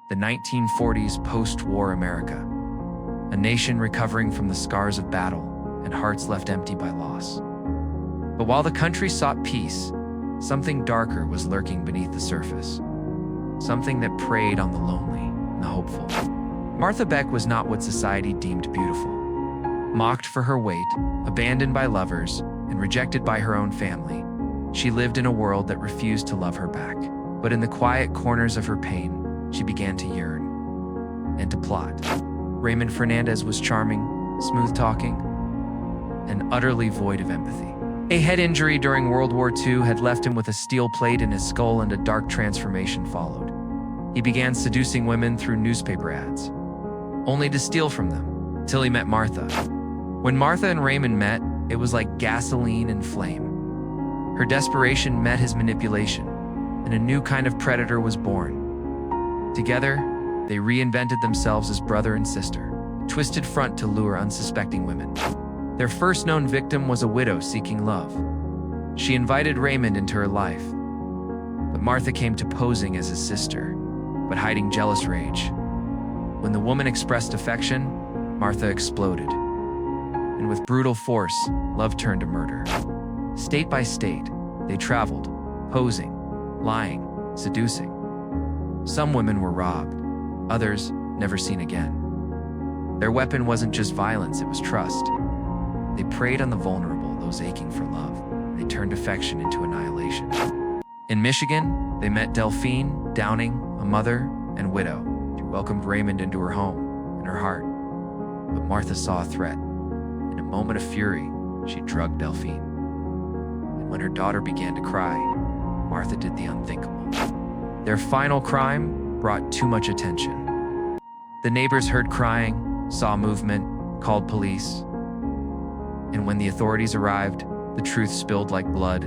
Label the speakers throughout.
Speaker 1: the 1940s post-war America, a nation recovering from the scars of battle and hearts left empty by loss. But while the country sought peace, something darker was lurking beneath the surface, something that preyed on the lonely and the hopeful. Martha Beck was not what society deemed beautiful. Mocked for her weight, abandoned by lovers, and rejected by her own family, she lived in a world that refused to love her back. But in the quiet corners of her pain, she began to yearn and to plot. Raymond Fernandez was charming, smooth-talking, and utterly void of empathy. A head injury during World War II had left him with a steel plate in his skull, and a dark transformation followed. He began seducing women through newspaper ads, only to steal from them, till he met Martha. When Martha and Raymond met, it was like gasoline and flame. Her desperation met his manipulation, and a new kind of predator was born. Together, they reinvented themselves as brother and sister, a twisted front to lure unsuspecting women. Their first known victim was a widow seeking love. She invited Raymond into her life, but Martha came to posing as his sister, but hiding jealous rage. When the woman expressed affection, Martha exploded. And with brutal force, love turned to murder. State by state, they traveled, posing, lying, seducing. Some women were robbed, others never seen again. Their weapon wasn't just violence, it was trust. They preyed on the vulnerable, those aching for love. They turned affection into annihilation. In Michigan, they met Delphine Downing, a mother and widow. She welcomed Raymond into her home and her heart. But Martha saw a threat. In a moment of fury, she drugged Delphine. And when her daughter began to cry, Martha did the unthinkable. Their final crime brought too much attention. The neighbors heard crying, saw movement, called police. And when the authorities arrived, the truth spilled like blood.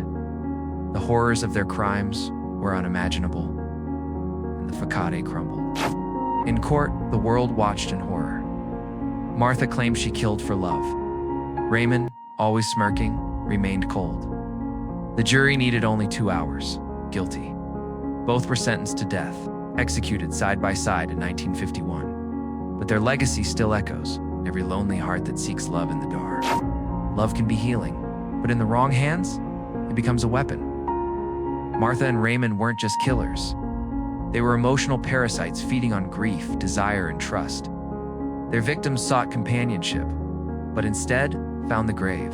Speaker 1: The horrors of their crimes were unimaginable, and the facade crumbled. In court, the world watched in horror. Martha claimed she killed for love. Raymond, always smirking, remained cold. The jury needed only 2 hours. Guilty. Both were sentenced to death, executed side by side in 1951. But their legacy still echoes in every lonely heart that seeks love in the dark. Love can be healing, but in the wrong hands, it becomes a weapon. Martha and Raymond weren't just killers. They were emotional parasites feeding on grief, desire, and trust. Their victims sought companionship, but instead found the grave.